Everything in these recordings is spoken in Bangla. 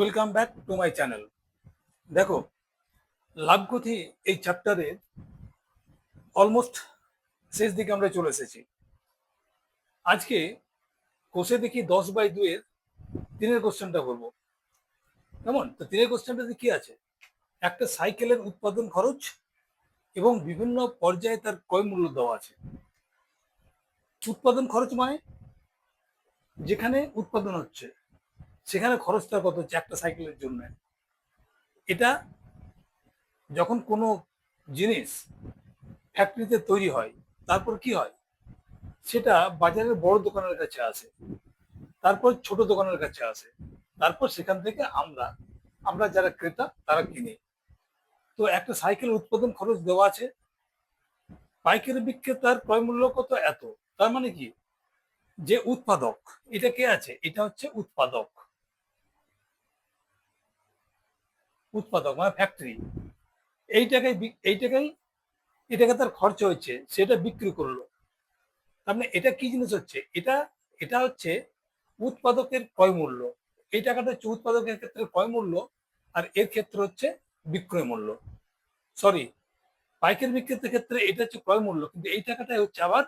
Welcome back to my channel. দেখো, লাভগতি এই চ্যাপ্টারে অলমোস্ট শেষ দিকে আমরা চলে এসেছি। আজকে কোষে দেখি 10/2 এর 3-এর কোশ্চেনটা করবো। কেমন? তো 3-এর কোশ্চেনটাতে কি আছে? একটা সাইকেলের উৎপাদন খরচ এবং বিভিন্ন পর্যায়ে তার ক্রয় মূল্য দেওয়া আছে। উৎপাদন খরচ মানে যেখানে উৎপাদন হচ্ছে সেখানে খরচটা কত হচ্ছে একটা সাইকেলের জন্য। এটা যখন কোনো জিনিস ফ্যাক্টরিতে তৈরি হয়, তারপর কি হয়, সেটা বাজারের বড় দোকানের কাছে আসে, তারপর ছোট দোকানের কাছে আসে, তারপর সেখান থেকে আমরা আমরা যারা ক্রেতা তারা কিনি। তো একটা সাইকেল উৎপাদন খরচ দেওয়া আছে, পাইকারি বিক্রেতার ক্রয় মূল্য কত এত। তার মানে কি, যে উৎপাদক, এটা কে আছে, এটা হচ্ছে উৎপাদক। উৎপাদক মানে ফ্যাক্টরি। এই টাকায় এটাকে তার খরচ হয়েছে, সেটা বিক্রি করলো। তার মানে এটা কি জিনিস হচ্ছে, এটা এটা হচ্ছে উৎপাদকের ক্রয় মূল্য। এই টাকাটা হচ্ছে উৎপাদকের ক্ষেত্রে ক্রয় মূল্য, আর এর ক্ষেত্রে হচ্ছে বিক্রয় মূল্য। সরি, পাইকারি বিক্রেতার ক্ষেত্রে এটা হচ্ছে ক্রয় মূল্য, কিন্তু এই টাকাটাই হচ্ছে আবার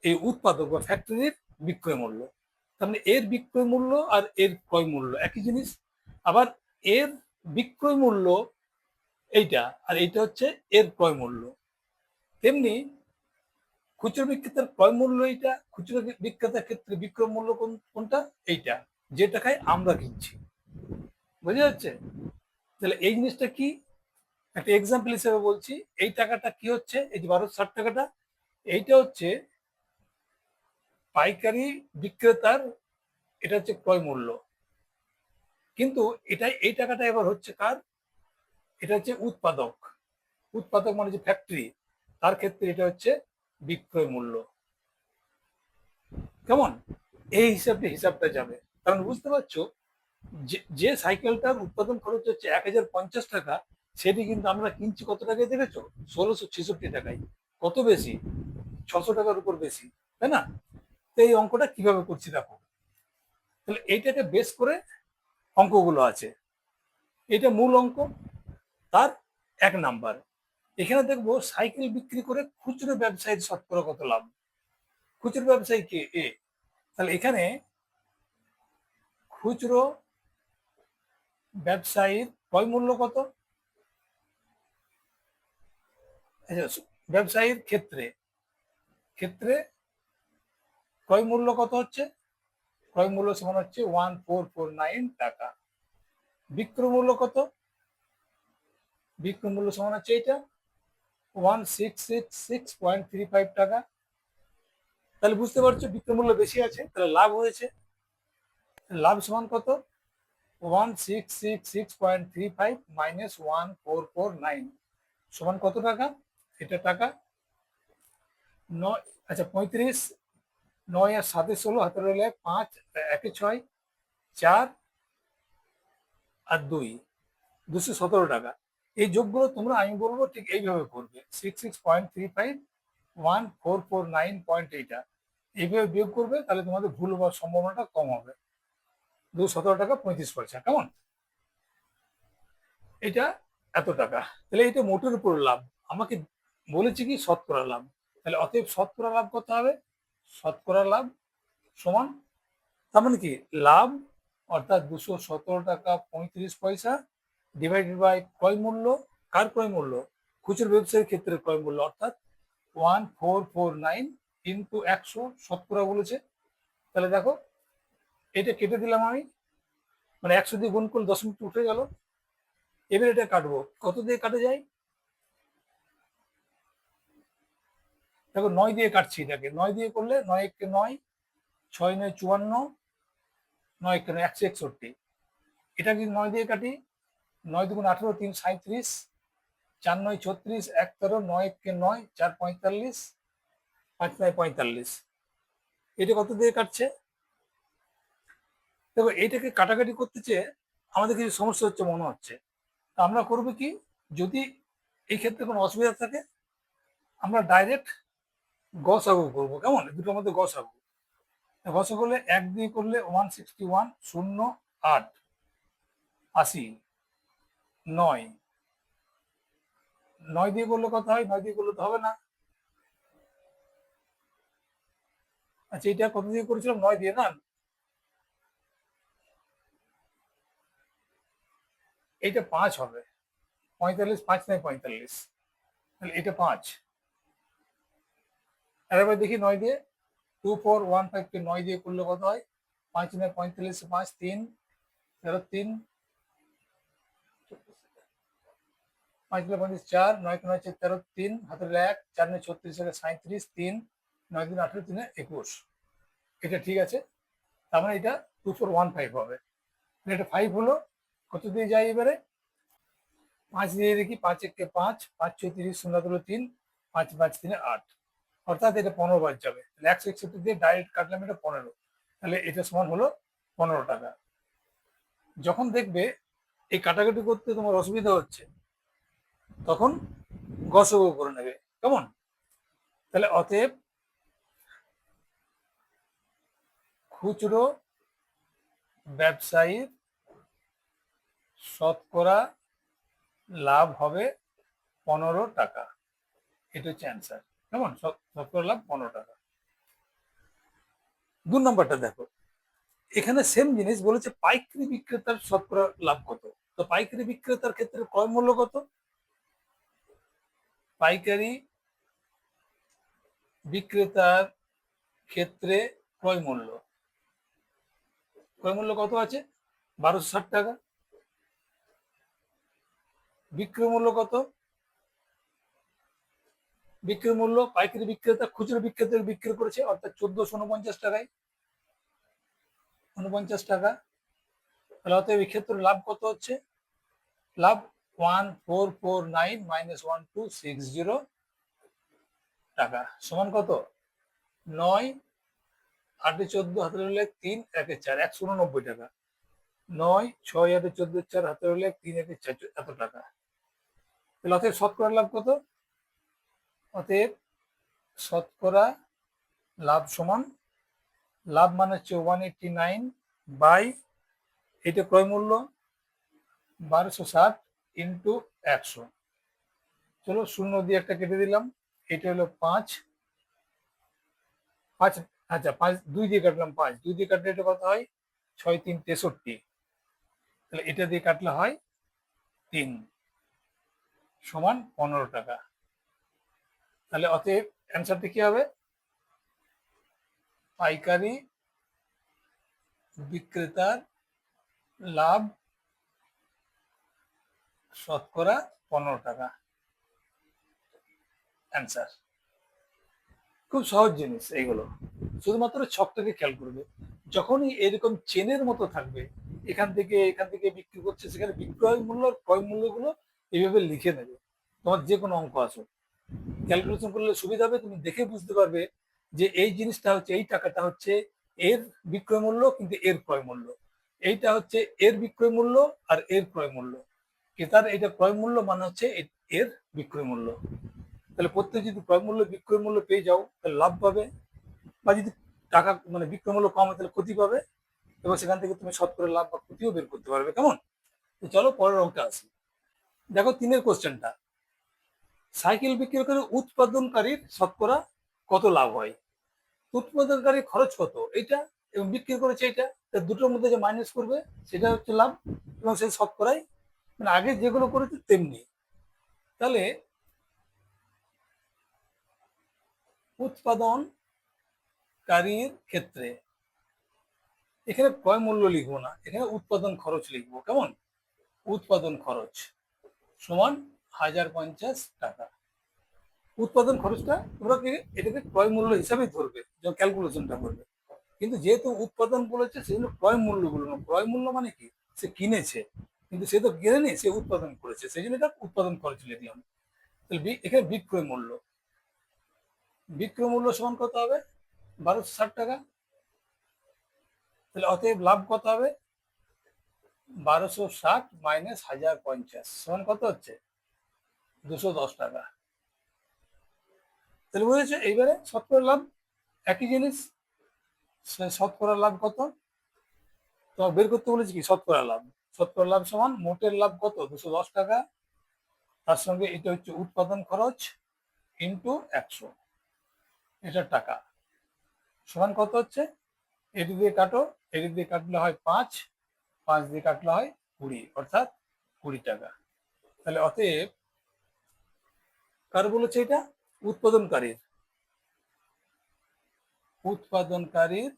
এই উৎপাদক বা ফ্যাক্টরির বিক্রয় মূল্য। তার মানে এর বিক্রয় মূল্য আর এর ক্রয় মূল্য একই জিনিস। আবার এর বিক্রয় মূল্য এইটা, আর এইটা হচ্ছে এর ক্রয় মূল্য। তেমনি খুচরো বিক্রেতার ক্রয় মূল্য এইটা, খুচরো বিক্রেতার ক্ষেত্রে বিক্রয় মূল্য কোনটা, এইটা, যে টাকায় আমরা কিনছি। বোঝা যাচ্ছে? তাহলে এই জিনিসটা কি, একটা এক্সাম্পল হিসেবে বলছি। এই টাকাটা কি হচ্ছে, এই যে 1260 টাকাটা, এইটা হচ্ছে পাইকারি বিক্রেতার, এটা হচ্ছে ক্রয় মূল্য। কিন্তু এই টাকাটা এবার হচ্ছে কার, এটা হচ্ছে উৎপাদক। উৎপাদক মানে যে ফ্যাক্টরি, তার ক্ষেত্রে এটা হচ্ছে বিক্রয় মূল্য। কেমন? এই হিসাবটা যাবে। কারণ বুঝতে পারছো, যে সাইকেলটার উৎপাদন খরচ হচ্ছে 1050 টাকা, সেটি কিন্তু আমরা কিনছি কত টাকায় দেখেছো, 1666 টাকায়। কত বেশি, 600 টাকার উপর বেশি, তাই না? তো এই অঙ্কটা কিভাবে করছি দেখো। তাহলে এইটাকে বেস করে অঙ্কগুলো আছে। এটা মূল অঙ্ক, তার 1 নাম্বার। এখানে দেখবো সাইকেল বিক্রি করে খুচরো ব্যবসায়ীর শতকরা কত লাভ। খুচরো ব্যবসায়ী কে, এ। তাহলে এখানে খুচরো ব্যবসায়ীর ক্রয় মূল্য কত, ব্যবসায়ীর ক্ষেত্রে ক্ষেত্রে ক্রয় মূল্য কত হচ্ছে, ক্রয় মূল্য সমান হচ্ছে 1449 টাকা। বিক্রয় মূল্য কত, বিক্রয় মূল্য সমান হচ্ছে এটা 1666.35 টাকা। তাহলে বুঝতে পারছো বিক্রয় মূল্য বেশি আছে, তাহলে লাভ হয়েছে। লাভ সমান কত, 1666.35 মাইনাস 1449 সমান কত টাকা, এটা টাকা। নয়, আচ্ছা 35, 9 আর 7 16, হাতে রইল 5, 1 6, 4 আর 2, 217 টাকা। এই যোগগুলো তোমরা, আমি বলবো ঠিক এইভাবে করবে, 66.35 1449 এইটা এইভাবে বিয়োগ করবে, তাহলে তোমাদের ভুল হওয়ার সম্ভাবনাটা কম হবে। 217 টাকা 35 পয়সা। কেমন? এটা এত টাকা। তাহলে এটা মোটের উপর লাভ। আমাকে বলেছি কি শতকরা লাভ, তাহলে অতএব শতকরা লাভ কত হবে, শতকরা লাভ সমান, তার মানে কি, লাভ অর্থাৎ 217 টাকা 35 পয়সা ডিভাইডেড বাই ক্রয় মূল্য। কার ক্রয় মূল্য, খুচরো ব্যবসায়ীর ক্ষেত্রে ক্রয় মূল্য, অর্থাৎ 1449 ইন্টু 100, শতকরা বলেছে। তাহলে দেখো, এটা কেটে দিলাম আমি, মানে 100 দিয়ে গুণ করলে দশমিক উঠে গেল। এবার এটা কাটবো, কত দিয়ে কাটা যায়, দেখো 9 দিয়ে কাটছি এটাকে। 9 দিয়ে করলে 9 1 9, 6 9 54, 9 1 161। এটা যদি 9 দিয়ে কাটি, 9 2 18, 3 37, 4 9 36, 1 13, 9 1 9, 4 45, 5 9 45। এটা কত দিয়ে কাটছে, দেখো এইটাকে কাটাকাটি করতে চেয়ে আমাদের কিছু সমস্যা হচ্ছে মনে হচ্ছে। তা আমরা করবো কি, যদি এই ক্ষেত্রে কোনো অসুবিধা থাকে, আমরা ডাইরেক্ট গসাগু করবো। কেমন? দুটোর মধ্যে গসাগু, গসাগু করলে 1 দিয়ে করলে 161, 0 8, 80, 9, 9 দিয়ে করলে কত হয়? 9 দিয়ে করলে তো হবে না। আচ্ছা, এটা কত দিয়ে করেছিলাম? 9 দিয়ে না, এইটা 5 হবে। 45, 5 নয় 45, তাহলে এটা 5। আরেকবার দেখি 9 দিয়ে, 2415 কে 9 দিয়ে করলে কত হয়? 5 নয় 45, 5, 3, 13, 3, 5 নয় 35, 4, 9 9 হচ্ছে 13, 3 হাতে 1, 4 নয় 36, 37, 3, 9 দিন 18, 3 21। এটা ঠিক আছে। তার মানে এটা 2415 হবে। এটা 5 হলো। কত দিয়ে যায় এবারে? 5 দিয়ে দেখি, 5 একে 5, 5 ছয় 30, 0 হলো 3, 5 5 3 8, অর্থাৎ এটা 15 বার যাবে। 161 দিয়ে ডাইরেক্ট কাটলাম, এটা 15, তাহলে এটা সমান হলো 15 টাকা। যখন দেখবে এই কাটাকাটি করতে তোমার অসুবিধা হচ্ছে, তখন গসগো করে নেবে, কেমন? তাহলে অতএব খুচরো ব্যবসায়ীর শতকরা লাভ হবে 15 টাকা। এটা হচ্ছে অ্যান্সার, কেমন? শতকরা লাভ 15 টাকা। 2 নম্বরটা দেখো, এখানে সেম জিনিস বলেছে, পাইকারি বিক্রেতার শতকরা লাভ কত। তো পাইকারি বিক্রেতার ক্ষেত্রে ক্রয় মূল্য কত? পাইকারি বিক্রেতার ক্ষেত্রে ক্রয় মূল্য, ক্রয় মূল্য কত আছে? 1260 টাকা। বিক্রয় মূল্য কত? বিক্রয় মূল্য পাইকারি বিক্রেতা খুচরো বিক্রেতাকে বিক্রি করেছে, অর্থাৎ 1449 টাকায়, 49 টাকা। তাহলে অতএব এই ক্ষেত্রে লাভ কত হচ্ছে? লাভ 1449 মাইনাস 1260 টাকা সমান কত? 9 8 14 হাতে হলে 3 1 4, 189 টাকা। 9 6 8 14 4 হাতে হলে 3 1 4, এত টাকা। তাহলে অতএব শতকরা লাভ কত? অতএব শতকরা লাভ সমান, লাভ মানে হচ্ছে 189 বাই, এটা ক্রয় মূল্য 1260 ইন্টু 100। চলো 0 দিয়ে একটা কেটে দিলাম, এটা হলো 5, 5, আচ্ছা 5 2 দিয়ে কাটলাম, 5 2 দিয়ে কাটলে এটা কত হয়? 6 3 63, তাহলে এটা দিয়ে কাটলে হয় 3, সমান 15 টাকা। তাহলে অতএব অ্যান্সারটা কি হবে? পাইকারি বিক্রেতার লাভ শতকরা 15 টাকা, অ্যান্সার। খুব সহজ জিনিস এইগুলো, শুধুমাত্র ছকটাকে খেয়াল করবে। যখনই এরকম চেনের মতো থাকবে, এখান থেকে বিক্রি করছে, সেখানে বিক্রয় মূল্য আর ক্রয় মূল্যগুলো এইভাবে লিখে নেবে। তোমার যে কোনো অঙ্ক আসো, ক্যালকুলেশন করলে সুবিধা হবে, তুমি দেখে বুঝতে পারবে যে এই জিনিসটা হচ্ছে, এই টাকাটা হচ্ছে এর বিক্রয় মূল্য, কিন্তু এর ক্রয় মূল্য। এইটা হচ্ছে এর বিক্রয় মূল্য আর এর ক্রয় মূল্য, ক্রেতার এটা ক্রয় মূল্য মানে হচ্ছে এর বিক্রয় মূল্য। তাহলে প্রত্যেক যদি ক্রয় মূল্য বিক্রয় মূল্য পেয়ে যাও, তাহলে লাভ পাবে। বা যদি টাকা মানে বিক্রয় মূল্য কম হয়, তাহলে ক্ষতি পাবে, এবং সেখান থেকে তুমি শতকরা লাভ বা ক্ষতিও বের করতে পারবে, কেমন? তো চলো পরের অঙ্কে আসি। দেখো 3-এর কোশ্চেনটা, সাইকেল বিক্রি করে উৎপাদনকারীর শতকরা কত লাভ হয়? উৎপাদনকারীর খরচ কত এটা, এবং বিক্রি করেছে এটা, দুটোর মধ্যে যে মাইনাস করবে সেটা হচ্ছে লাভ, এবং সেই শতকরাই মানে আগে যেগুলো করেছে তেমনি। তাহলে উৎপাদনকারীর ক্ষেত্রে এখানে ক্রয় মূল্য লিখবো না, এখানে উৎপাদন খরচ লিখবো, কেমন? উৎপাদন খরচ সমান 1050 টাকা। উৎপাদন খরচটা তোমরা কি এটাকে ক্রয় মূল্য হিসাবে ধরবে যখন ক্যালকুলেশনটা করবে, কিন্তু যেহেতু উৎপাদন বলেছে সেজন্য ক্রয় মূল্য বলবো না। ক্রয় মূল্য মানে কি? সে কিনেছে, কিন্তু সে তো কিনেনি, সে উৎপাদন করেছে, সেই জন্য এটা উৎপাদন খরচ লিখলাম। তাহলে এখানে বিক্রয় মূল্য, বিক্রয় মূল্য সমান কত হবে? 1260 টাকা। তাহলে অতএব লাভ কত হবে? 1260 মাইনাস 1050 সমান কত হচ্ছে? 210 টাকা। তাহলে বুঝেছো? এইবারে শতকরা লাভ একই জিনিস, শতকরা লাভ কত? তো বের করতে বলেছি কি শতকরা লাভ, শতকরা লাভ সমান মোটের লাভ কত 210 টাকা, তার সঙ্গে এটা হচ্ছে উৎপাদন খরচ ইন্টু 100, এটা টাকা সমান কত হচ্ছে, এটি দিয়ে কাটো, এটি দিয়ে কাটলে হয় 5, 5 দিয়ে কাটলে হয় 20, অর্থাৎ 20 টাকা। তাহলে অতএব কার বলেছে এটা, উৎপাদনকারীর, উৎপাদনকারীর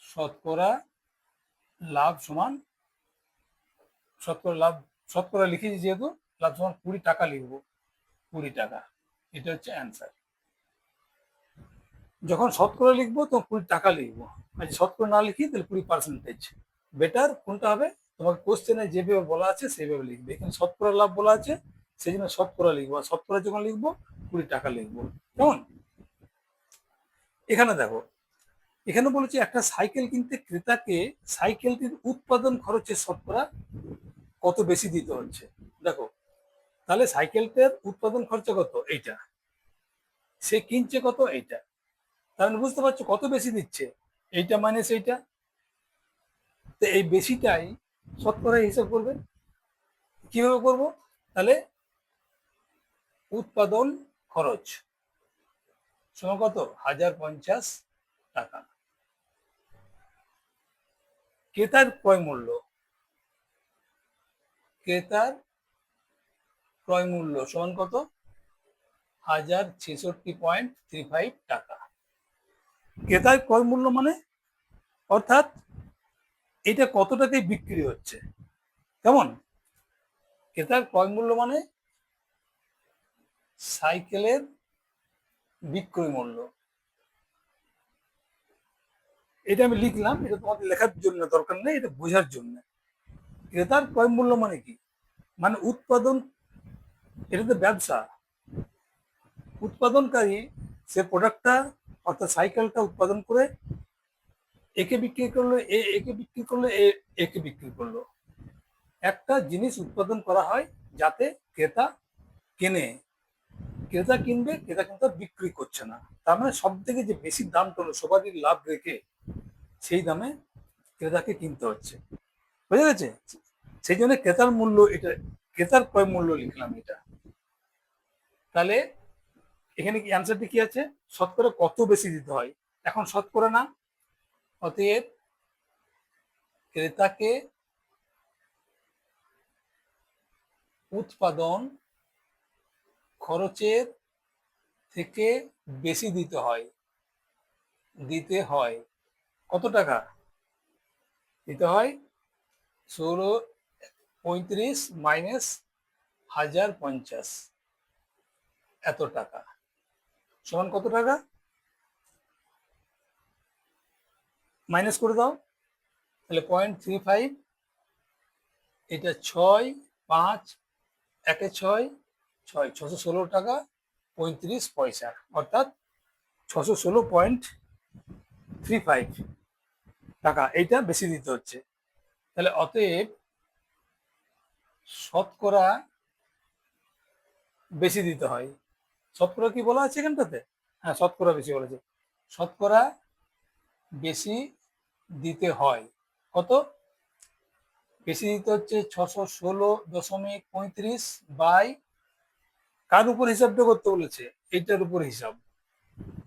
শতকরা লাভ সমান, শতকরা লাভ, শতকরা লিখেছি যেহেতু লাভ সমান 20 টাকা লিখবো, 20 টাকা, এটা হচ্ছে অ্যান্সার। যখন শতকরা লিখবো তখন 20 টাকা লিখবো, আর শতকরা না লিখি তাহলে 20%। বেটার কোনটা হবে, তোমাকে কোশ্চেনে যেভাবে বলা আছে সেইভাবে লিখবে। এখানে শতকরা লাভ বলা আছে সেই জন্য শতকরা লিখবো, আর শতকরা যখন লিখবো 20 টাকা লিখবো। কেমন? এখানে দেখো, এখানে বলেছে একটা সাইকেল কিনতে ক্রেতাকে সাইকেলটির উৎপাদন খরচের শতকরা কত বেশি দিতে হচ্ছে। দেখো, তাহলে সাইকেলটার উৎপাদন খরচ কত, এইটা, সে কিনছে কত, এইটা, তাহলে বুঝতে পারছো কত বেশি দিচ্ছে, এইটা মাইনাস এইটা। তো এই বেশিটাই শতকরা হিসাব করবে। কিভাবে করব, তাহলে উৎপাদন খরচ সমান কত 1050 টাকা, ক্রেতার ক্রয় মূল্য, ক্রেতার ক্রয় মূল্য সমান কত 1066.35 টাকা। ক্রেতার ক্রয় মূল্য মানে অর্থাৎ এটা কত টাকায় বিক্রি হচ্ছে। কেমন? ক্রেতার ক্রয় মূল্য মানে সাইকেলের বিক্রয় মূল্য। এটা আমি লিখলাম, এটা তোমাদের লেখার জন্য দরকার নেই, এটা বোঝার জন্য। ক্রেতার ক্রয় মূল্য মানে কি, মানে উৎপাদন, এটা তো ব্যবসা, উৎপাদনকারী সে প্রোডাক্টটা অর্থাৎ সাইকেলটা উৎপাদন করে একে বিক্রি করলো, একে বিক্রি করলো, একে বিক্রি করলো। একটা জিনিস উৎপাদন করা হয় যাতে ক্রেতা কেনে, ক্রেতা কিনবে, ক্রেতা কিন্তু বিক্রি করছে না, তার মানে সব থেকে যে বেশি দাম হলো সবারই লাভ রেখে সেই দামে ক্রেতাকে কিনতে হচ্ছে। বুঝা গেছে? সেই জন্য ক্রেতার মূল্য, এটা ক্রেতার ক্রয় মূল্য লিখলাম এটা। তাহলে এখানে কি অ্যান্সারটি কি আছে, শতকরা কত বেশি দিতে হয়, এখন শতকরা না, অতএব ক্রেতাকে উৎপাদন খরচের থেকে বেশি দিতে হয়, দিতে হয় কত টাকা দিতে হয়, 1635 মাইনাস 1050, এত টাকা সমান কত টাকা, মাইনাস করে দাও, তাহলে 0.35, এটা 6, 5, 1 6, 6, 616 টাকা 35 পয়সা, অর্থাৎ 616.35 টাকা, এইটা বেশি দিতে হচ্ছে। তাহলে অতএব শতকরা বেশি দিতে হয়। শতকরা কি বলা আছে এখানটাতে, হ্যাঁ শতকরা বেশি বলেছে, শতকরা বেশি দিতে হয় কত, বেশি দিতে হচ্ছে 616.35 বাই, কার উপর হিসাবটা করতে বলেছে, এইটার উপর হিসাব,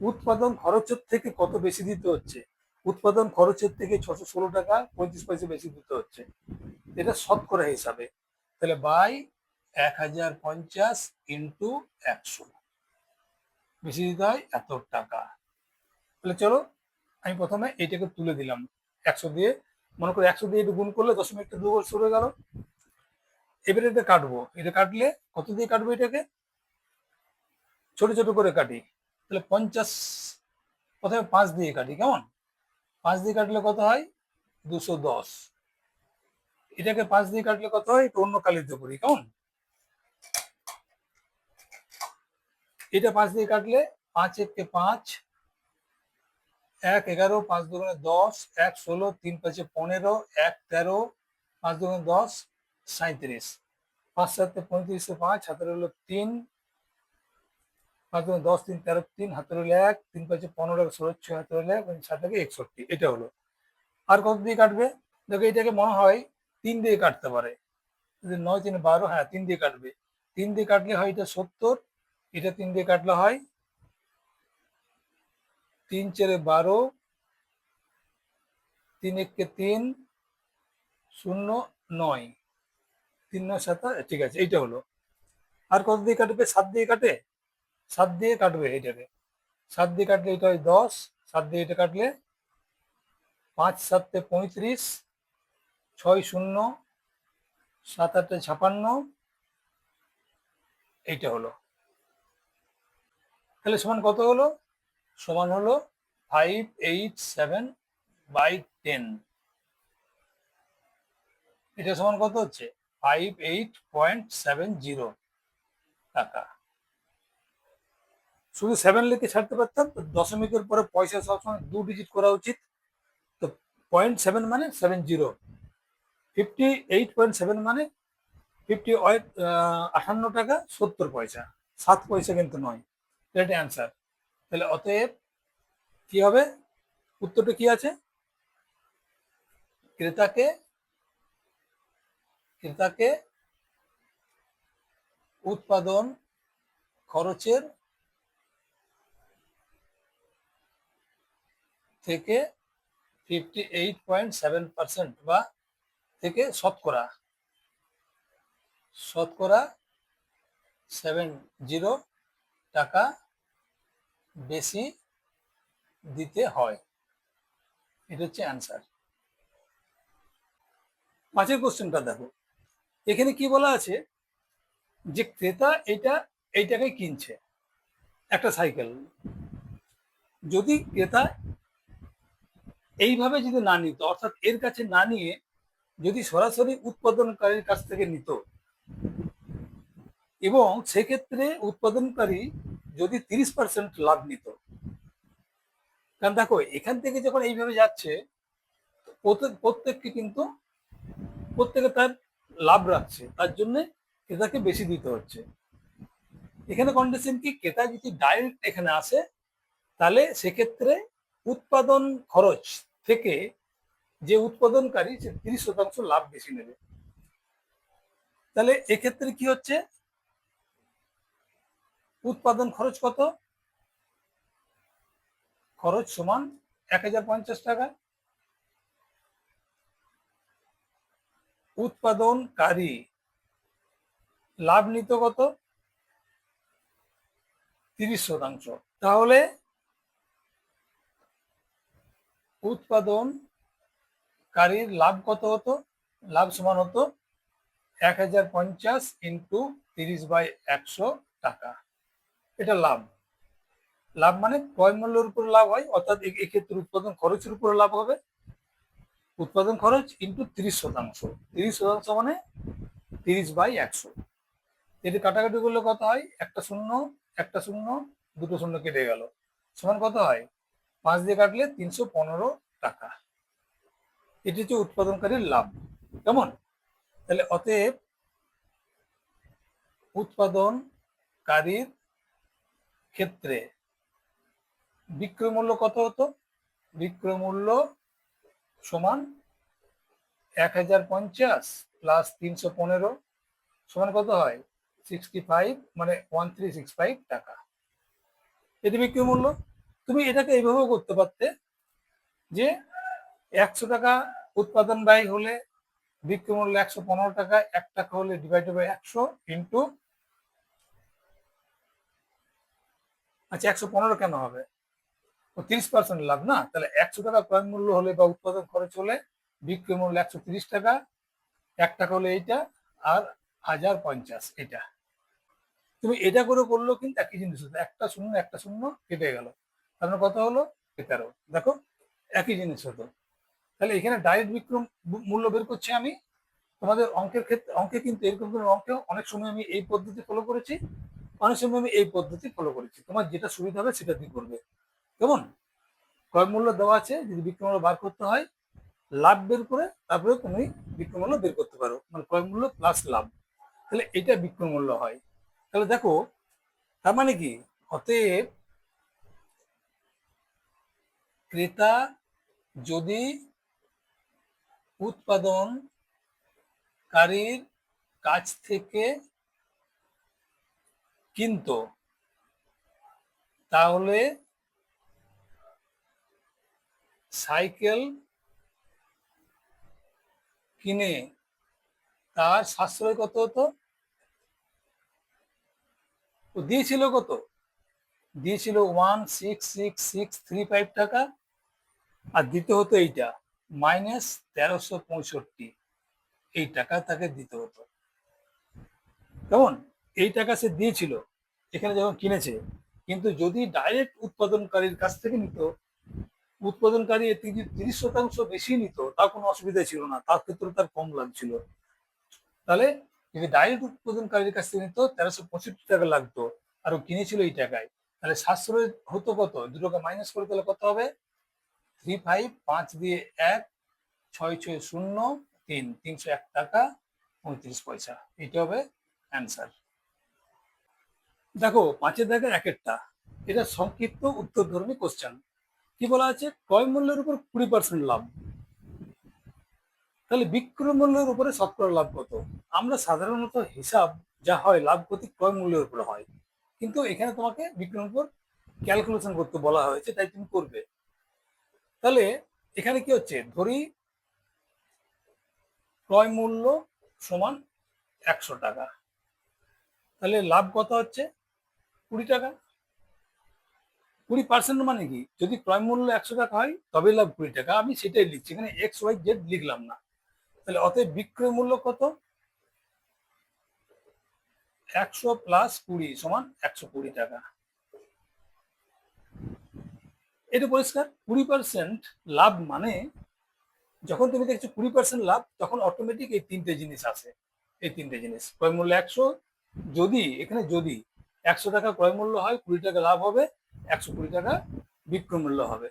উৎপাদন খরচের থেকে কত বেশি দিতে হচ্ছে, উৎপাদন খরচের থেকে 616 টাকা 35 পয়সা বেশি দিতে হচ্ছে, এটা শতকরা হিসাবে। তাহলে বাই 1050 ইন্টু 100, বেশি দিতে হয় এত টাকা। তাহলে চলো আমি প্রথমে এইটাকে তুলে দিলাম 100 দিয়ে, মনে করো 100 দিয়ে একটু গুণ করলে দশমিকটা 2 সরে গেল। এবারে এটা কাটবো, এটা কাটলে কত দিয়ে কাটবো, এটাকে ছোট ছোট করে কাটি, তাহলে 50, প্রথমে 5 দিয়ে কাটি, কেমন, 5 দিয়ে কাটলে কত হয় 210, এটাকে 5 দিয়ে কাটলে কত হয়, একটু অন্য কালিতে করি, কেমন, এটা 5 দিয়ে কাটলে 5 একে 5, 1 11, 5 দুগুণে 10, 1 16, 3 5 15, 1 13, 5 দুগুণে 10, 37, 5 7 35, 5 হাতের হলো 3, 5 দুগুণে 10, 3 13, 3 হাতের হলো 1, 3 5 15, 16, 6 হাতের হলো 1, 7 61, এটা হলো। আর কত দিয়ে কাটবে, দেখো এটাকে মনে হয় 3 দিয়ে কাটতে পারে, যদি 9 3 12, হ্যাঁ 3 দিয়ে কাটবে, 3 দিয়ে কাটলে হয় এটা 70, এটা 3 দিয়ে কাটলে হয় 3 4 12, 3 1 3, 0 9, 3 9 7, ঠিক আছে এইটা হলো। আর কত দিয়ে কাটবে? 7 দিয়ে কাটে, 7 দিয়ে কাটবে এটাকে, 7 দিয়ে কাটলে এটা হয় 10, 7 দিয়ে এটা কাটলে 5 7 35, 6 0, 7 8 56, এইটা হলো। তাহলে সমান কত হলো? সমান হলো 587/10। এটা সমান কত হচ্ছে? 58.70 টাকা। শুধু 7 লিখে ছাড়তে পারতাম, তো দশমিকের পরে পয়সা সবসময় 2 ডিজিট করা উচিত। তো 0.7 মানে 70, 58.7 মানে 58 টাকা 70 পয়সা, 7 পয়সা কিন্তু নয়। এটা অ্যান্সার। তাহলে অতএব কি হবে? উত্তরটা কি আছে? ক্রেতাকে ক্রেতাকে উৎপাদন খরচের থেকে 58.7% বা থেকে শতকরা 70 টাকা বেশি দিতে হয়। এটা হচ্ছে অ্যান্সার। 5 কোশ্চেনটা দেখো, এখানে কি বলা আছে যে ক্রেতা এই টাকায় কিনছে একটা সাইকেল। যদি ক্রেতা এইভাবে যদি না নিত, অর্থাৎ এর কাছে না নিয়ে যদি সরাসরি উৎপাদনকারীর কাছ থেকে নিত, এবং সেক্ষেত্রে উৎপাদনকারী যদি 30% লাভ নিত, কারণ দেখো এখান থেকে যখন এইভাবে যাচ্ছে, প্রত্যেককে কিন্তু প্রত্যেকে তার লাভ রাখছে, তার জন্য ক্রেতাকে বেশি দিতে হচ্ছে। এখানে কন্ডিশন কি? ক্রেতা যদি ডাইরেক্ট এখানে আসে, তাহলে সেক্ষেত্রে উৎপাদন খরচ থেকে যে উৎপাদনকারী সে 30% লাভ বেশি নেবে। তাহলে এক্ষেত্রে কি হচ্ছে? উৎপাদন খরচ কত? খরচ সমান 1050 টাকা। উৎপাদনকারী লাভ নিত কত? 30%। তাহলে উৎপাদনকারীর লাভ কত হতো? লাভ সমান হতো 1050 ইন্টু 30/100 টাকা। এটা লাভ। লাভ মানে ক্রয় মূল্যের উপর লাভ হয়, অর্থাৎ এক্ষেত্রে উৎপাদন খরচের উপরে লাভ হবে। উৎপাদন খরচ ইন্টু 30%, 30% মানে 30/100। যদি কাটাকাটি করলে কত হয়? একটা শূন্য, একটা শূন্য, দুটো শূন্য কেটে গেল, সমান কত হয়? 5 দিয়ে কাটলে 315 টাকা। এটি হচ্ছে উৎপাদনকারীর লাভ। কেমন? তাহলে অতএব উৎপাদনকারীর ক্ষেত্রে বিক্রয় মূল্য কত হতো? বিক্রয় মূল্য সমান 1050 প্লাস 315 সমান কত হয়? 65, মানে 1365 টাকা। এটি বিক্রয় মূল্য। তুমি এটাকে এইভাবেও করতে পারতে যে 100 টাকা উৎপাদন ব্যয় হলে বিক্রয় মূল্য 115 টাকা, 1 টাকা হলে ডিভাইডেড বাই 100 ইন্টু, আচ্ছা 115 কেন হবে? 30% লাভ না, তাহলে 100 টাকা ক্রয় মূল্য হলে বা উৎপাদন খরচ হলে বিক্রয় মূল্য 130 টাকা, 1 টাকা হলে এইটা, আর 1050 এটা। তুমি এটা করে করলেও কিন্তু একই জিনিস হতো, একটা শূন্য একটা শূন্য কেটে গেল, তাহলে কত হলো? 13। দেখো একই জিনিস হতো। তাহলে এখানে ডাইরেক্ট বিক্রয় মূল্য বের করছি আমি। তোমাদের অঙ্কের ক্ষেত্রে, অঙ্কে কিন্তু এরকম করে অঙ্কে অনেক সময় আমি এই পদ্ধতি ফলো করেছি, অনেক সময় আমি এই পদ্ধতি ফলো করেছি। তোমার যেটা সুবিধা হবে সেটা দিয়ে করবে। কেমন? ক্রয় মূল্য দেওয়া আছে, যদি বিক্রয় মূল্য বার করতে হয়, লাভ বের করে তারপরে তুমি বিক্রয় মূল্য বের করতে পারো, মানে ক্রয় মূল্য প্লাস লাভ। তাহলে এটা বিক্রয় মূল্য হয়। তাহলে দেখো, তার মানে কি? অতএব ক্রেতা যদি উৎপাদনকারীর কাছ থেকে কিনতো, তাহলে সাইকেল কিনে তার সাশ্রয় কত হতো? তো দিয়েছিল কত? দিয়েছিল 166,635 টাকা, আর দিতে হতো এইটা -1365, এই টাকা তাকে দিতে হতো। কেমন? এই টাকা সে দিয়েছিল এখানে যখন কিনেছে, কিন্তু যদি ডাইরেক্ট উৎপাদনকারীর কাছ থেকে নিত, উৎপাদনকারী এর থেকে 30% বেশি নিত, তার কোনো অসুবিধা ছিল না, তার ক্ষেত্রে তার কম লাগছিল। তাহলে যদি ডাইরেক্ট উৎপাদনকারীর কাছ থেকে নিত 1365 টাকা লাগতো, আর ও কিনেছিল এই টাকায়, তাহলে সাশ্রয় হতো কত? দুটোকে মাইনাস করে তাহলে কত হবে? 35, 5 দিয়ে 1, 6 6 0 3, 301 টাকা 29 পয়সা। এটা হবে অ্যান্সার। দেখো 5-এর দাগে 1-এরটা, এটা সংক্ষিপ্ত উত্তর ধর্মী কোশ্চেন। কি বলা আছে? ক্রয় মূল্যের উপর 20% লাভ, তাহলে বিক্রয় মূল্যের উপরে শতকরা লাভ কত? আমরা সাধারণত হিসাব যা হয় লাভ ক্ষতি ক্রয় মূল্যের উপরে হয়, কিন্তু এখানে তোমাকে বিক্রয়ের উপর ক্যালকুলেশন করতে বলা হয়েছে, তাই তুমি করবে। তাহলে এখানে কি হচ্ছে? ধরি ক্রয় মূল্য সমান 100 টাকা, তাহলে লাভ কত হচ্ছে? 20 টাকা। 20% মানে কি? যদি ক্রয় মূল্য 100 টাকা হয় তবে লাভ 20 টাকা, আমি সেটাই লিখছি, এখানে এক্স ওয়াই জেড লিখলাম না। তাহলে অতএব বিক্রয় মূল্য কত? 100 + 20 সমান 120 টাকা। এটা পরিষ্কার। 20% লাভ মানে, যখন তুমি দেখছো 20% লাভ, তখন অটোমেটিক এই তিনটে জিনিস আসে। এই তিনটে জিনিস, ক্রয় মূল্য 100, যদি এখানে যদি 100 টাকা ক্রয় মূল্য হয়, 20 টাকা লাভ হবে, 120 টাকা বিক্রয় মূল্য হবে।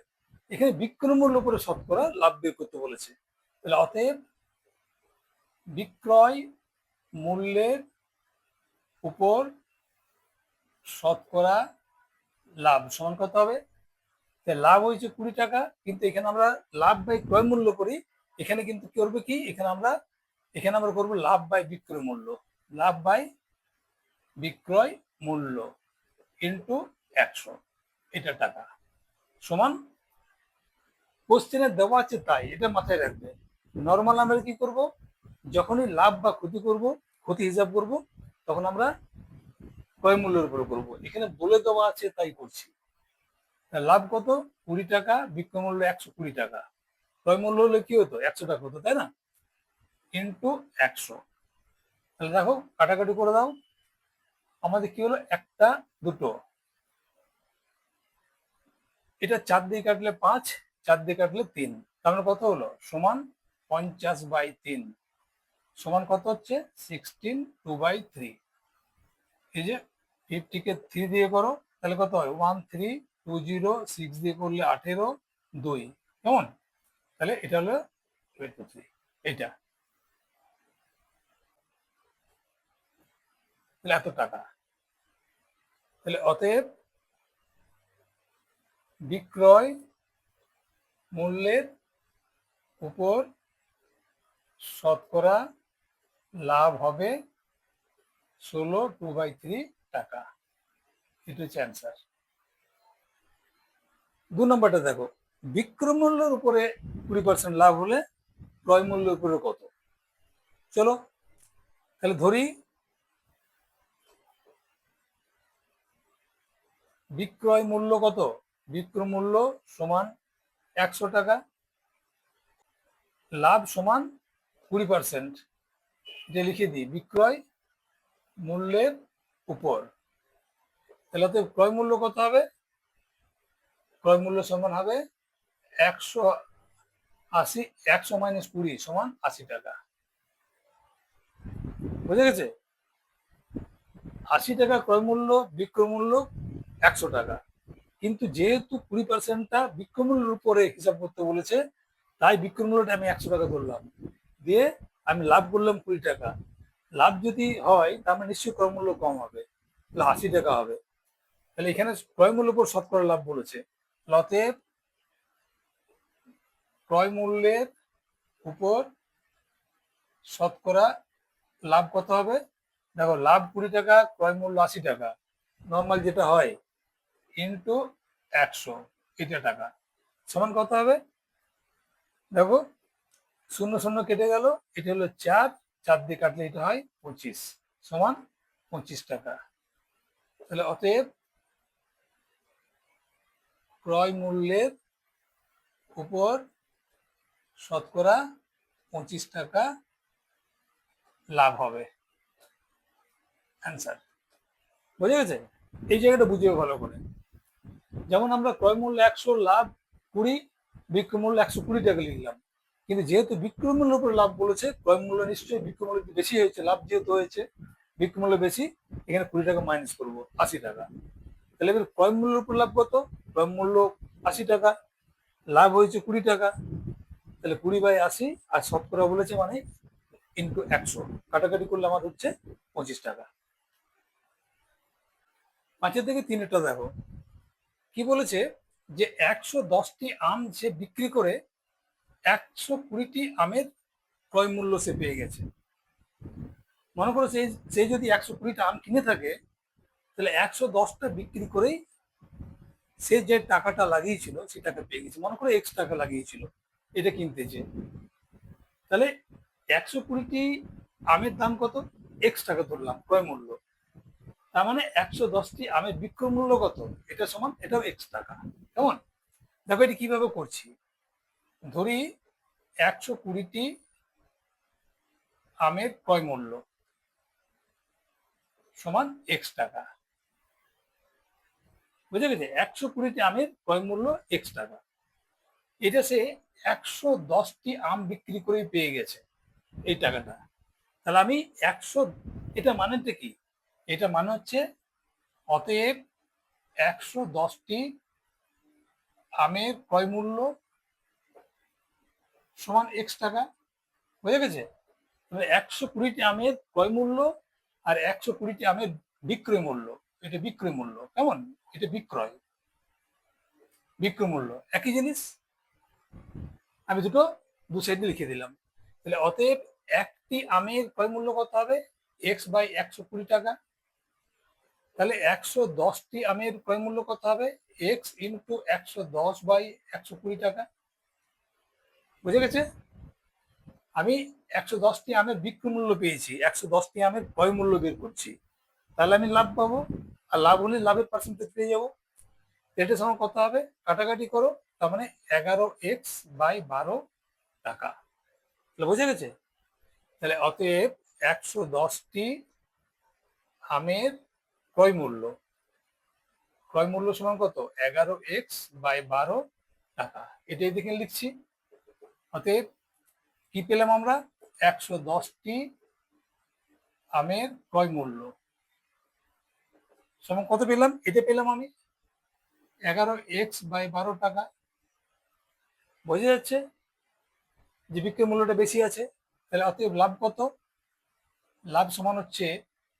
এখানে বিক্রয় মূল্য করে শতকরা লাভ বের করতে বলেছে। তাহলে অতএব বিক্রয় মূল্যের উপর শতকরা লাভ সমান কত হবে? লাভ হয়েছে 20 টাকা, কিন্তু এখানে আমরা লাভ বাই ক্রয় মূল্য করি, এখানে কিন্তু কি করবে? কি এখানে আমরা করবো লাভ বাই বিক্রয় মূল্য। লাভ বাই বিক্রয় মূল্য ইন্টু 100, এটা টাকা সমান, কোশ্চেনে দেওয়া আছে তাই, এটা মাথায় রাখবে। নর্মাল আমরা কি করব? যখনই লাভ বা ক্ষতি করব, ক্ষতি হিসাব করব, তখন আমরা ক্রয় মূল্যের উপরে করব। এখানে বলে দেওয়া আছে তাই করছি। লাভ কত? 20 টাকা, বিক্রয় মূল্য 120 টাকা, ক্রয় মূল্য হলে কি হতো? 100 টাকা হতো, তাই না? ইন্টু 100। তাহলে দেখো কাটাকাটি করে দাও, আমাদের কি হলো? একটা, দুটো, এটা 4 দিয়ে কাটলে 5, 4 দিয়ে কাটলে 3, তার মানে কত হলো? সমান 50/3 সমান কত হচ্ছে? 16 2/3। এই যে 50 কে 3 দিয়ে করো, তাহলে কত হয়? 1320, 6 দিয়ে করলে 18, 2, কেমন? তাহলে এটা হলো 23, এটা তাহলে এত টাকা। তাহলে অতএব বিক্রয় মূল্যের উপর শতকরা লাভ হবে 16 2/3 টাকা। এটা হচ্ছে অ্যান্সার। 2 নম্বরটা দেখো, বিক্রয় মূল্যের উপরে 20% লাভ হলে ক্রয় মূল্যের উপরে কত? চলো তাহলে ধরি বিক্রয় মূল্য কত? বিক্রয় মূল্য সমান 100 টাকা, লাভ সমান 20%, এটা লিখে দিই বিক্রয় মূল্যের উপর। তাহলে তো ক্রয় মূল্য কত হবে? ক্রয় মূল্য সমান হবে 180, 100 - 20 সমান 80 টাকা। বুঝে গেছে? 80 টাকা ক্রয় মূল্য, বিক্রয় মূল্য 100 টাকা, কিন্তু যেহেতু 20%টা বিক্রয় মূল্যের উপরে হিসাব করতে বলেছে, তাই বিক্রয় মূল্যটা আমি 100 টাকা করলাম, দিয়ে আমি লাভ করলাম 20 টাকা। লাভ যদি হয় তার মানে নিশ্চয়ই ক্রয় মূল্য কম হবে, তাহলে 80 টাকা হবে। তাহলে এখানে ক্রয় মূল্যের উপর শতকরা লাভ বলেছে, অতএব ক্রয় মূল্যের উপর শতকরা লাভ কত হবে? দেখো, লাভ 20 টাকা, ক্রয় মূল্য 80 টাকা, নর্মাল যেটা হয়, ইন্টু 100, এটা টাকা, সমান কত হবে? দেখো, 0 0 কেটে গেল, এটা হলো 4, 4 দিয়ে কাটলে এটা হয় 25, সমান 25 টাকা। তাহলে অতএব ক্রয় মূল্যের উপর শতকরা 25 টাকা লাভ হবে। অ্যান্সার বুঝে গেছে? এই জায়গাটা বুঝিয়ে ভালো করে। যেমন আমরা ক্রয় মূল্য 100, লাভ 20, বিক্রয় মূল্য 120 টাকা লিখলাম, কিন্তু যেহেতু বিক্রয় মূল্যের উপর লাভ বলেছে, ক্রয় মূল্য নিশ্চয়ই বিক্রয় মূল্য বেশি হয়েছে, লাভ যেহেতু হয়েছে, বিক্রয় মূল্য বেশি, এখানে 20 টাকা মাইনাস করবো, 80 টাকা। তাহলে এবার ক্রয় মূল্যের উপর লাভ কত? ক্রয় মূল্য 80 টাকা, লাভ হয়েছে 20 টাকা, তাহলে 20/80, আর শতকরা বলেছে মানে ইন্টু 100, কাটাকাটি করলে আমার হচ্ছে 25 টাকা। 5 থেকে 3-টা দেখো কি বলেছে, যে 110টি আম সে বিক্রি করে 120টি আমের ক্রয় মূল্য সে পেয়ে গেছে। মনে করো সে যদি 120টা আম কিনে থাকে, তাহলে 110টা বিক্রি করেই সে যে টাকাটা লাগিয়েছিল সে টাকা পেয়ে গেছে। মনে করো X টাকা লাগিয়েছিল এটা কিনতে, যে তাহলে 120টি আমের দাম কত? X টাকা ধরলাম ক্রয় মূল্য, তার মানে 110টি আমের বিক্রয় মূল্য কত? এটা সমান, এটাও X টাকা। কেমন? দেখো এটা কিভাবে করছি। ধরি 120টি আমের ক্রয় মূল্য সমান X টাকা, বুঝে গেছে? 120টি আমের ক্রয় মূল্য X টাকা, এটা সে 110টি আম বিক্রি করে পেয়ে গেছে এই টাকাটা। তাহলে আমি 100, এটা মানেটা কি? এটা মানে হচ্ছে অতএব 110টি আমের ক্রয় মূল্য সমান X টাকা, বুঝে গেছে? 120টি আমের ক্রয় মূল্য আর 120টি আমের বিক্রয় মূল্য, এটা বিক্রয় মূল্য। কেমন? এটা বিক্রয়, বিক্রয় মূল্য একই জিনিস, আমি দুটো দু সাইডে লিখে দিলাম। তাহলে অতএব একটি আমের ক্রয় মূল্য কত হবে? X/120 টাকা। তাহলে 110টি আমের ক্রয় মূল্য কত হবে? X ইন্টু 110/120 টাকা, বুঝে গেছে? আমি 110টি আমের বিক্রয় মূল্য পেয়েছি, 110টি আমের ক্রয় মূল্য বের করছি, তাহলে আমি লাভ পাবো, আর লাভ হলে লাভের পার্সেন্টেজ পেয়ে যাবো। এটা সমান কত হবে? কাটাকাটি করো, তার মানে 11X/12 টাকা। তাহলে বুঝে গেছে? তাহলে অতএব 110টি আমের ক্রয় মূল্য, ক্রয় মূল্য সমান কত? 11X/12 টাকা। এটা এদিকে লিখছি। অতএব কি পেলাম আমরা? 110টি আমের ক্রয় মূল্য সমান কত পেলাম? এটা পেলাম আমি 11X/12 টাকা। বোঝা যাচ্ছে যে বিক্রয় মূল্যটা বেশি আছে। তাহলে অতএব লাভ কত? লাভ সমান হচ্ছে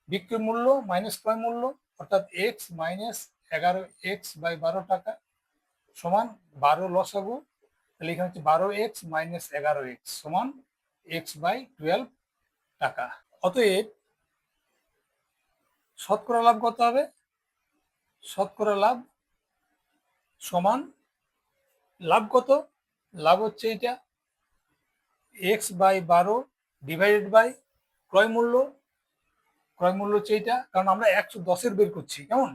বিক্রয় মূল্য মাইনাস ক্রয় মূল্য, অর্থাৎ X মাইনাস 11X/12 টাকা সমান 12 লসাগু। তাহলে এখানে হচ্ছে 12X মাইনাস 11X সমান X/12 টাকা। অতএব শতকরা লাভ কত হবে? শতকরা লাভ সমান, লাভ কত? লাভ হচ্ছে এটা X/12 ডিভাইডেড বাই ক্রয় মূল্য, ক্রয় মূল্য হচ্ছে এটা, কারণ আমরা 110-এর বের করছি। কেমন?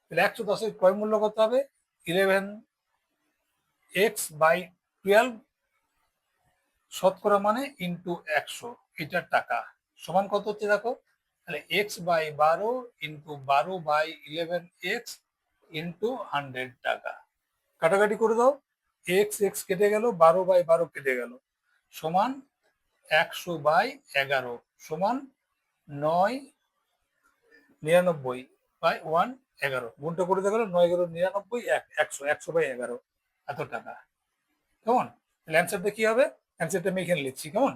তাহলে 110-এর ক্রয় মূল্য কত হবে? 11X/12 শতকরা মানে ইন্টু 100, এটার টাকা সমান কত হচ্ছে দেখো। তাহলে X/12 ইন্টু 12/11X ইন্টু 100 টাকা। কাটাকাটি করে দাও, X কেটে গেল, 12/12 কেটে গেল, সমান 100/11 সমান 999/111। গুণটা করে দেখা গেল 9 11 99 100 এত টাকা। কেমন? তাহলে অ্যান্সারটা কি হবে? অ্যান্সারটা আমি এখানে লিখছি। কেমন?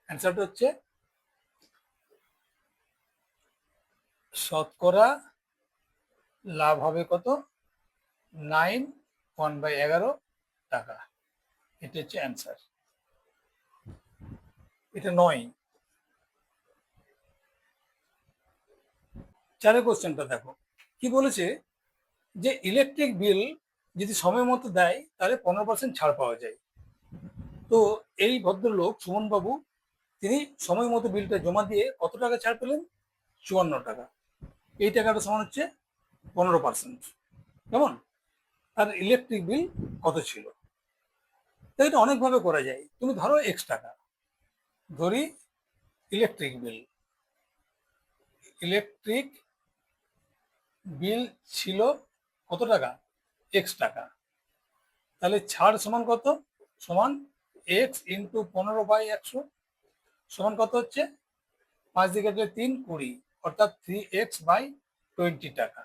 অ্যান্সারটা হচ্ছে শতকরা লাভ হবে কত? 9 টাকা। এটা হচ্ছে অ্যান্সার, এটা 9। চারের কোশ্চেনটা দেখো কি বলেছে, যে ইলেকট্রিক বিল যদি সময় মতো দেয় তাহলে 15% ছাড় পাওয়া যায়। তো এই ভদ্রলোক সুমন বাবু তিনি সময় মতো বিলটা জমা দিয়ে কত টাকা ছাড় পেলেন? 54 টাকা। এই টাকাটা সমান হচ্ছে 15%। কেমন? আর ইলেকট্রিক বিল কত ছিল? তো এটা অনেকভাবে করা যায়। তুমি ধরো এক্স টাকা, ধরি ইলেকট্রিক বিল, ইলেকট্রিক বিল ছিল কত টাকা? এক্স টাকা। তাহলে ছাড় সমান কত? সমান এক্স ইন্টু 15/100 সমান কত হচ্ছে? 5 দিকে 3 20, অর্থাৎ 3x/20 টাকা।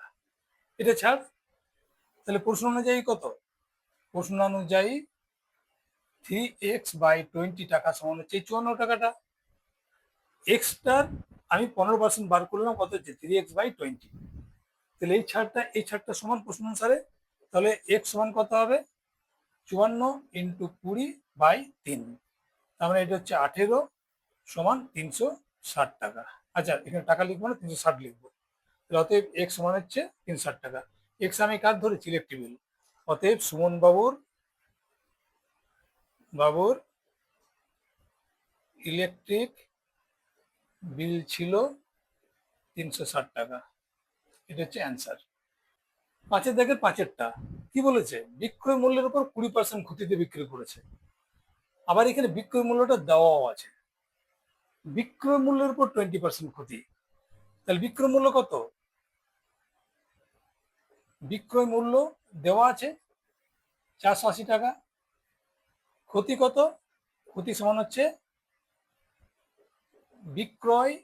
এটা ছাড়। তাহলে প্রশ্ন অনুযায়ী কত? প্রশ্ন অনুযায়ী 3x/20 টাকা সমান হচ্ছে 54 টাকাটা। এক্সটার আমি 15% বার করলাম, কত হচ্ছে? 3x/20। তাহলে এই ছাড়টা সমান প্রশ্ন অনুসারে, তাহলে এক্স সমান কত হবে? 54 ইন্টু 20/3। তার মানে এটা হচ্ছে 18 সমান 360 টাকা। আচ্ছা, এখানে টাকা লিখবো না, 360 লিখবো। অতএব এক্স সমান হচ্ছে 360 টাকা। এক্স আমি কার ধরেছি? Electric bill. অতএব সুমন বাবুর ইলেকট্রিক বিল ছিল 360 টাকা। এটা হচ্ছে অ্যান্সার। পাঁচের দেখেন পাঁচেরটা কি বলেছে? বিক্রয় মূল্যের উপর 20% ক্ষতিতে বিক্রি করেছে। আবার এখানে বিক্রয় মূল্যটা দেওয়াও আছে। বিক্রয় মূল্যের উপর 20% ক্ষতি। তাহলে বিক্রয় মূল্য কত? বিক্রয় মূল্য দেওয়া আছে 480 টাকা। ক্ষতি কত? ক্ষতি সমান হচ্ছে বিক্রয়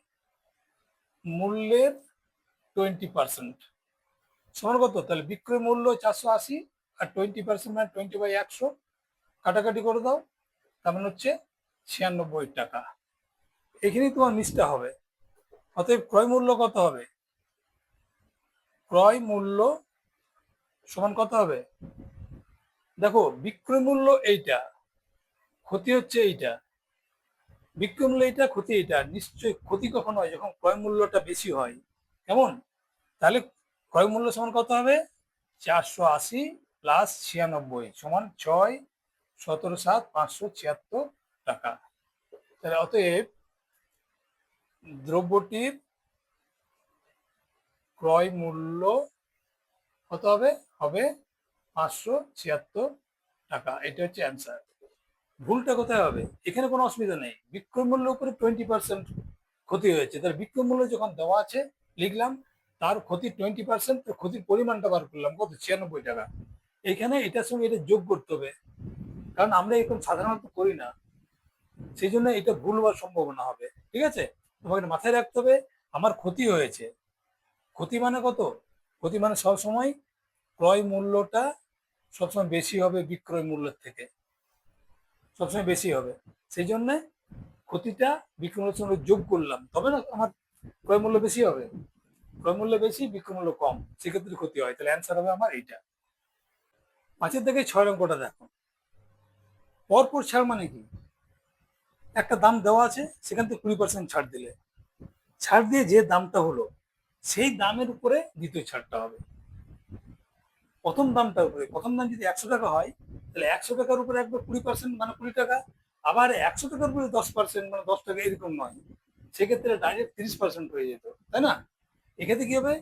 মূল্যের 20% সমান কত? তাহলে বিক্রয় মূল্য 480 আর 20% মানে 20/100, কাটাকাটি করে দাও, তার মানে হচ্ছে 96 টাকা। এখানেই তোমার মিসটা হবে। অতএব ক্রয় মূল্য কত হবে? ক্রয় মূল্য সমান কত হবে? দেখো, বিক্রয় মূল্য এইটা, ক্ষতি হচ্ছে এইটা। বিক্রয় মূল্য এইটা, ক্ষতি এইটা। নিশ্চয়ই ক্ষতি কখন হয়? যখন ক্রয় মূল্যটা বেশি হয়। কেমন? তাহলে ক্রয় মূল্য সমান কত হবে? 480 প্লাস 96 সমান 6 17 7 576 টাকা। তাহলে অতএব দ্রব্যটির ক্রয় মূল্য কত হবে? হবে 576 টাকা। এটা হচ্ছে অ্যান্সার। ভুলটা কোথায় হবে? এখানে কোনো অসুবিধা নেই, বিক্রয় মূল্য উপরে 20% ক্ষতি হয়েছে। তার বিক্রয় মূল্য যখন দেওয়া আছে লিখলাম, তার ক্ষতি 20%, তো ক্ষতির পরিমাণটা বার করলাম, কত? 96 টাকা। এখানে এটার সঙ্গে এটা যোগ করতে হবে, কারণ আমরা এরকম সাধারণত করি না, সেই জন্য এটা ভুল হওয়ার সম্ভাবনা হবে। ঠিক আছে? তোমাকে মাথায় রাখতে হবে আমার ক্ষতি হয়েছে। ক্ষতি মানে কত? ক্ষতি মানে সবসময় ক্রয় মূল্যটা সবসময় বেশি হবে বিক্রয় মূল্যের থেকে, সবসময় বেশি হবে। সেই জন্য ক্ষতিটা বিক্রয় মূল্যের সঙ্গে যোগ করলাম, তবে না আমার ক্রয় মূল্য বেশি হবে। ক্রয় মূল্য বেশি, বিক্রয় মূল্য কম, সেক্ষেত্রে ক্ষতি হয়। তাহলে অ্যান্সার হবে আমার এইটা। পাঁচের থেকে 6 অঙ্কটা দেখো। পরপর ছাড় মানে কি? একটা দাম দেওয়া আছে, সেখান থেকে 20% ছাড় দিলে, ছাড় দিয়ে যে দামটা হলো সেই দামের উপরে দ্বিতীয় ছাড়টা হবে। প্রথম দামটার উপরে, প্রথম দাম যদি 100 টাকা হয়, তাহলে 100 টাকার উপরে একবার 20% মানে 20 টাকা। আবার 100 টাকার উপরে 10% মানে 10 টাকা, এরকম নয়। সেক্ষেত্রে ডাইরেক্ট 30% হয়ে যেত, তাই না? এক্ষেত্রে কি হবে?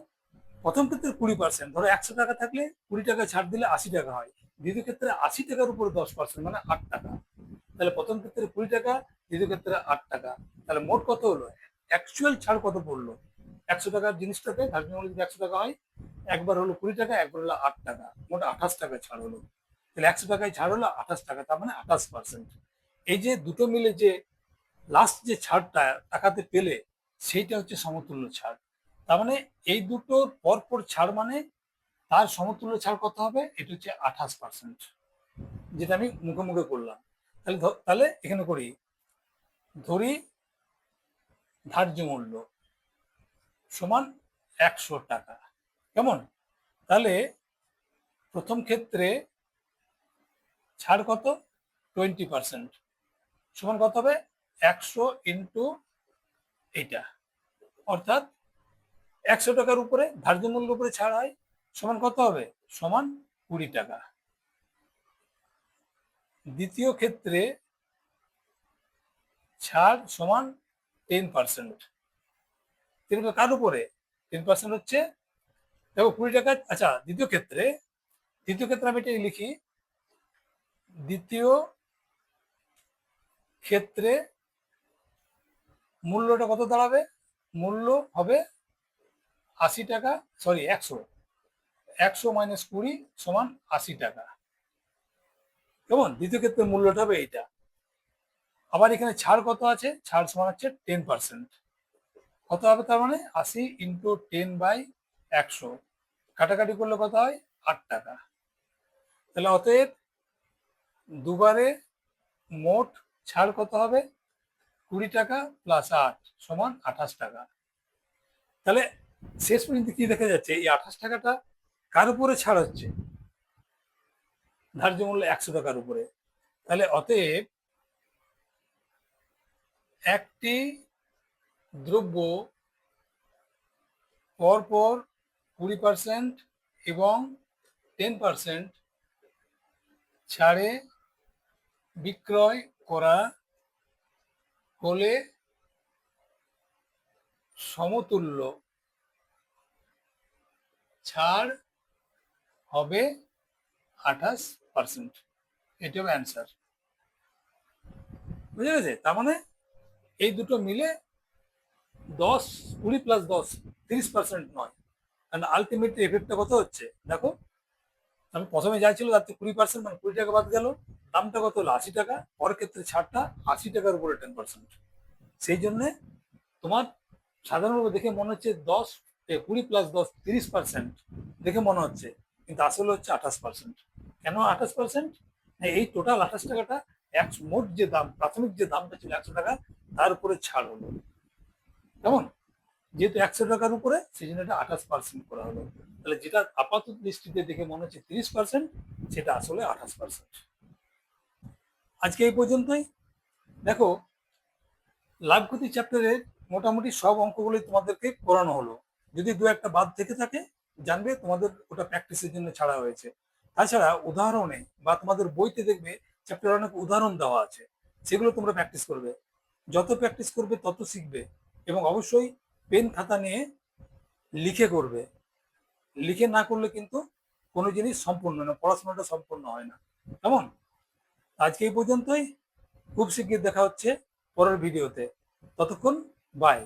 প্রথম ক্ষেত্রে 20%, ধরো 100 টাকা থাকলে 20 টাকা ছাড় দিলে 80 টাকা হয়। দ্বিতীয় ক্ষেত্রে 80 টাকার উপরে 10% মানে 8 টাকা। তাহলে প্রথম ক্ষেত্রে 20 টাকা, দ্বিতীয় ক্ষেত্রে 8 টাকা। তাহলে মোট কত হলো? অ্যাকচুয়াল ছাড় কত পড়লো? 100 টাকার জিনিসটাতে ধার্য মূল্য যদি 100 টাকা হয়, একবার হলো 20 টাকা, একবার হলো 8 টাকা, মোট 28 টাকা ছাড় হলো। তাহলে 100 টাকায় ছাড় হলো 28 টাকা, তার মানে 28%। এই যে দুটো মিলে যে লাস্ট যে ছাড়টা টাকাতে পেলে, সেইটা হচ্ছে সমতুল্য ছাড়। তার মানে এই দুটোর পরপর ছাড় মানে তার সমতুল্য ছাড় কত হবে? এটা হচ্ছে 28%, যেটা আমি মুখে মুখে করলাম। তাহলে এখানে করি, ধরি ধার্য মূল্য সমান 100 টাকা। কেমন? তাহলে প্রথম ক্ষেত্রে ছাড় কত? 20% সমান কত হবে? 100 ইন্টু এইটা, অর্থাৎ 100 টাকার উপরে ধার্য মূল্য উপরে ছাড় হয়, সমান কত হবে? সমান 20 টাকা। দ্বিতীয় ক্ষেত্রে ছাড় সমান 10%। কার উপরে 10% হচ্ছে? দেখো 20 টাকা। আচ্ছা, দ্বিতীয় ক্ষেত্রে আমি এটা লিখি, দ্বিতীয় ক্ষেত্রে মূল্যটা কত দাঁড়াবে? মূল্য হবে 80 টাকা, সরি 100। 100 মাইনাস 20 সমান 80 টাকা। কেমন? দ্বিতীয় ক্ষেত্রে মূল্যটা হবে এইটা। আবার এখানে ছাড় কত আছে? ছাড় সমান হচ্ছে 10%। কত হবে তার মানে? 80 ইন্টু 10/100, কাটাকাটি করলে কত হয়? 8 টাকা। তাহলে অতএব দুবারে মোট ছাড় কত হবে? 20 টাকা প্লাস 8 সমান 28 টাকা। তাহলে শেষ পর্যন্ত কি দেখা যাচ্ছে? এই 28 টাকাটা কার উপরে ছাড় হচ্ছে? ধার্য মূল্য 100 টাকার উপরে। তাহলে অতএব একটি দ্রব্য পরপর 20% এবং 10% ছাড়ে বিক্রয় করা হলে সমতুল্য ছাড় হবে 28%। এটি হবে অ্যান্সার। বুঝে গেছে? তার মানে এই দুটো মিলে 10, 20 প্লাস 10 30% নয়। কারণ আলটিমেটলি এফেক্টটা কত হচ্ছে দেখো। আমি প্রথমে যা ছিল তার থেকে 20% মানে 20 টাকা বাদ গেল, দামটা কত হলো? 80 টাকা। পরের ক্ষেত্রে ছাড়টা 80 টাকার উপরে 10%। সেই জন্যে তোমার সাধারণভাবে দেখে মনে হচ্ছে 20 প্লাস 10 30% দেখে মনে হচ্ছে, কিন্তু আসলে হচ্ছে 28%। কেন 28%? এই টোটাল 28 টাকাটা মোট যে দাম, প্রাথমিক যে দামটা ছিল 100 টাকা, তার উপরে ছাড় হলো। কেমন? যেহেতু 100 টাকার উপরে, সেই জন্য এটা 28% করা হলো। তাহলে যেটা আপাত দৃষ্টিতে দেখে মনে হচ্ছে 30%, সেটা আসলে 28%। আজকে এই পর্যন্তই। দেখো, লাভ ক্ষতি চ্যাপ্টারের মোটামুটি সব অঙ্কগুলোই তোমাদেরকে করানো হলো। যদি দু একটা বাদ থেকে থাকে, জানবে তোমাদের ওটা প্র্যাকটিসের জন্য ছাড়া হয়েছে। তাছাড়া উদাহরণে বা তোমাদের বইতে দেখবে চ্যাপ্টারে অনেক উদাহরণ দেওয়া আছে, সেগুলো তোমরা প্র্যাকটিস করবে। যত প্র্যাকটিস করবে তত শিখবে। এবং অবশ্যই পেন খাতা নিয়ে লিখে করবে। লিখে না করলে কিন্তু কোনো জিনিস সম্পূর্ণ না, পড়াশোনাটা সম্পূর্ণ হয় না। কেমন? আজকে এই পর্যন্তই। খুব শীঘ্রই দেখা হচ্ছে পরের ভিডিওতে। ততক্ষণ বাই।